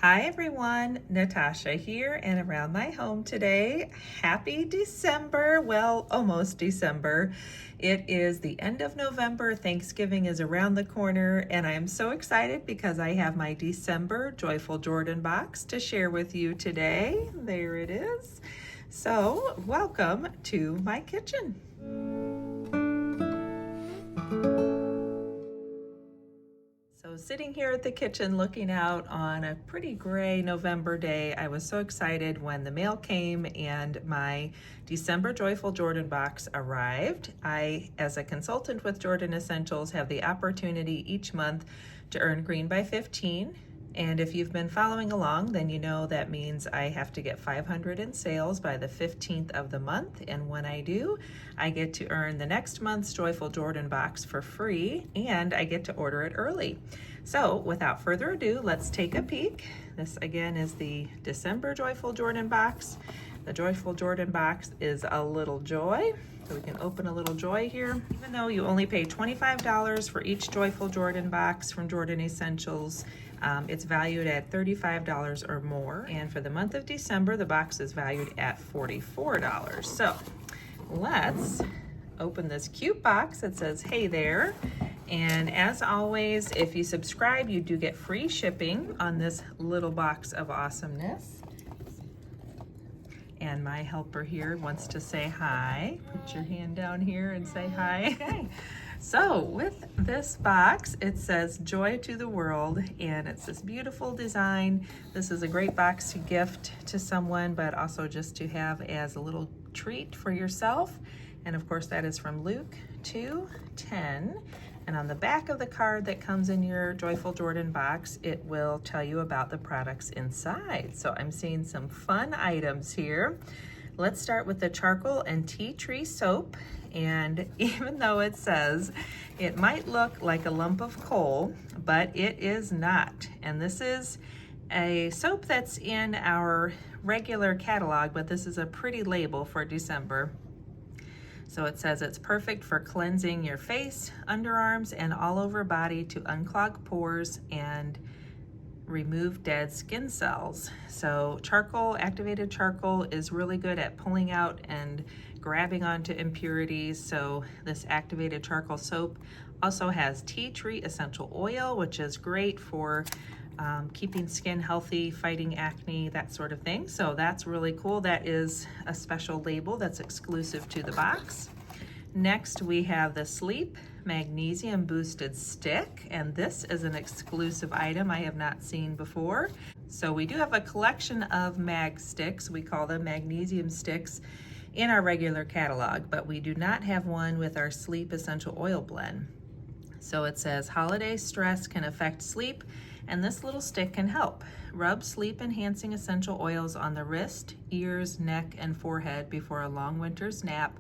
Hi everyone, Natasha here and around my home today. Happy December, well, almost December. It is the end of November, Thanksgiving is around the corner, and I am so excited because I have my December Joyful Jordan box to share with you today. There it is. So, welcome to my kitchen. So sitting here at the kitchen looking out on a pretty gray November day, I was so excited when the mail came and my December Joyful Jordan box arrived. I, as a consultant with Jordan Essentials, have the opportunity each month to earn green by 15. And if you've been following along, then you know that means I have to get 500 in sales by the 15th of the month. And when I do, I get to earn the next month's Joyful Jordan box for free, and I get to order it early. So without further ado, let's take a peek. This again is the December Joyful Jordan box. The Joyful Jordan box is a little joy. So we can open a little joy here. Even though you only pay $25 for each Joyful Jordan box from Jordan Essentials, it's valued at $35 or more. And for the month of December, the box is valued at $44. So let's open this cute box that says, "Hey there." And as always, if you subscribe, you do get free shipping on this little box of awesomeness. And my helper here wants to say hi. Put your hand down here and say hi. Okay. So with this box, it says "Joy to the World," and it's this beautiful design. This is a great box to gift to someone, but also just to have as a little treat for yourself. And of course, that is from Luke 2:10. And on the back of the card that comes in your Joyful Jordan box, it will tell you about the products inside. So I'm seeing some fun items here. Let's start with the charcoal and tea tree soap. And even though it says it might look like a lump of coal, but it is not. And this is a soap that's in our regular catalog, but this is a pretty label for December. So it says it's perfect for cleansing your face, underarms, and all over body to unclog pores and remove dead skin cells. So charcoal, activated charcoal, is really good at pulling out and grabbing onto impurities. So this activated charcoal soap also has tea tree essential oil, which is great for keeping skin healthy, fighting acne, that sort of thing. So that's really cool. That is a special label that's exclusive to the box. Next, we have the Sleep Magnesium Boosted Stick, and this is an exclusive item I have not seen before. So we do have a collection of mag sticks, we call them magnesium sticks, in our regular catalog, but we do not have one with our Sleep Essential Oil Blend. So it says holiday stress can affect sleep, and this little stick can help. Rub sleep enhancing essential oils on the wrist, ears, neck, and forehead before a long winter's nap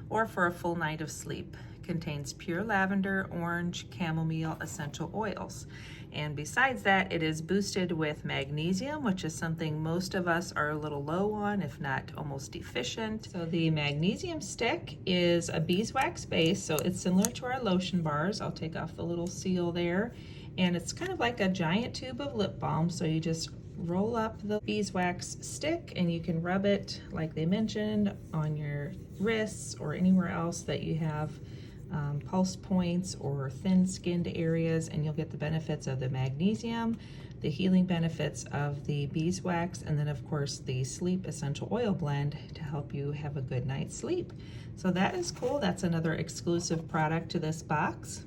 or for a full night of sleep. Contains pure lavender, orange, chamomile essential oils. And besides that, it is boosted with magnesium, which is something most of us are a little low on, if not almost deficient. So the magnesium stick is a beeswax base, so it's similar to our lotion bars. I'll take off the little seal there. And it's kind of like a giant tube of lip balm, so you just roll up the beeswax stick and you can rub it, like they mentioned, on your wrists or anywhere else that you have pulse points or thin-skinned areas, and you'll get the benefits of the magnesium, the healing benefits of the beeswax, and then of course the Sleep Essential Oil Blend to help you have a good night's sleep. So that is cool. That's another exclusive product to this box.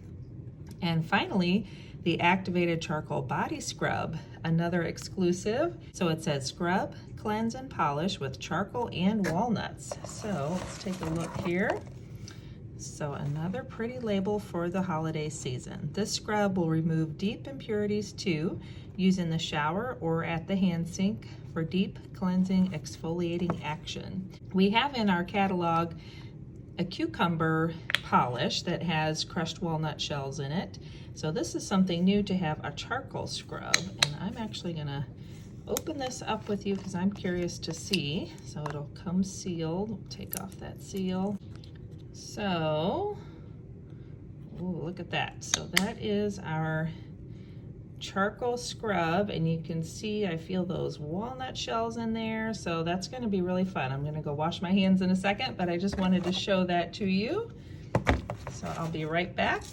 And finally, the Activated Charcoal Body Scrub, another exclusive. So it says scrub, cleanse, and polish with charcoal and walnuts. So let's take a look here. So another pretty label for the holiday season. This scrub will remove deep impurities too, used in the shower or at the hand sink for deep cleansing, exfoliating action. We have in our catalog a cucumber polish that has crushed walnut shells in it. So this is something new to have a charcoal scrub, and I'm actually gonna open this up with you because I'm curious to see. So it'll come sealed. We'll take off that seal. So, ooh, look at that. So that is our charcoal scrub, and you can see I feel those walnut shells in there, so that's going to be really fun. I'm going to go wash my hands in a second, but I just wanted to show that to you. So I'll be right back.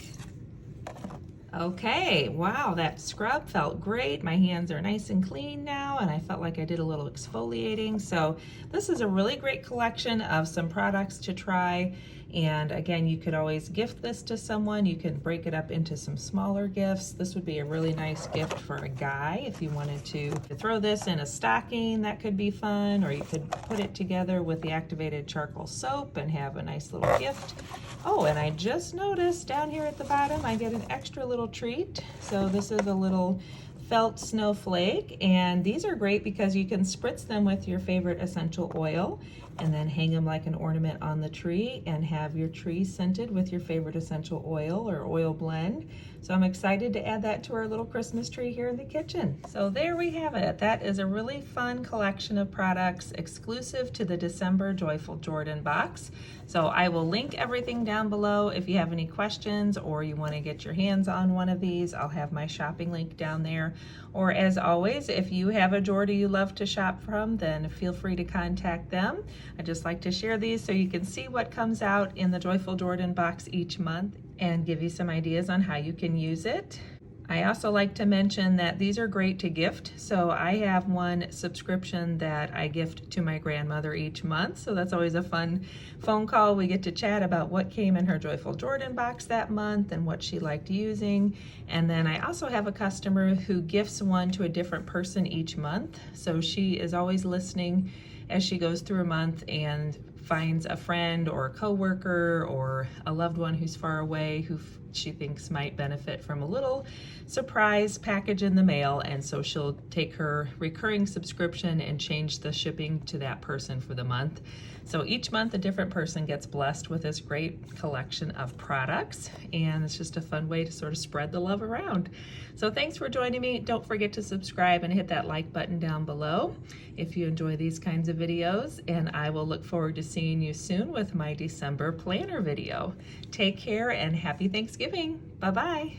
Okay, wow, that scrub felt great. My hands are nice and clean now, and I felt like I did a little exfoliating. So this is a really great collection of some products to try. And again, you could always gift this to someone. You can break it up into some smaller gifts. This would be a really nice gift for a guy if you wanted to throw this in a stocking. That could be fun, or you could put it together with the activated charcoal soap and have a nice little gift. Oh, and I just noticed down here at the bottom, I get an extra little treat. So this is a little felt snowflake, and these are great because you can spritz them with your favorite essential oil and then hang them like an ornament on the tree and have your tree scented with your favorite essential oil or oil blend. So I'm excited to add that to our little Christmas tree here in the kitchen. So there we have it. That is a really fun collection of products exclusive to the December Joyful Jordan box. So I will link everything down below. If you have any questions or you want to get your hands on one of these, I'll have my shopping link down there. Or as always, if you have a Jordan you love to shop from, then feel free to contact them. I just like to share these so you can see what comes out in the Joyful Jordan box each month and give you some ideas on how you can use it. I also like to mention that these are great to gift. So I have one subscription that I gift to my grandmother each month. So that's always a fun phone call. We get to chat about what came in her Joyful Jordan box that month and what she liked using. And then I also have a customer who gifts one to a different person each month. So she is always listening as she goes through a month and finds a friend or a coworker or a loved one who's far away who she thinks might benefit from a little surprise package in the mail, and so she'll take her recurring subscription and change the shipping to that person for the month. So each month a different person gets blessed with this great collection of products, and it's just a fun way to sort of spread the love around. So thanks for joining me. Don't forget to subscribe and hit that like button down below if you enjoy these kinds of videos, and I will look forward to seeing you soon with my December planner video. Take care and happy Thanksgiving. Bye-bye.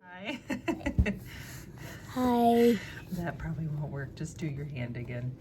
Hi. Hi. That probably won't work. Just do your hand again.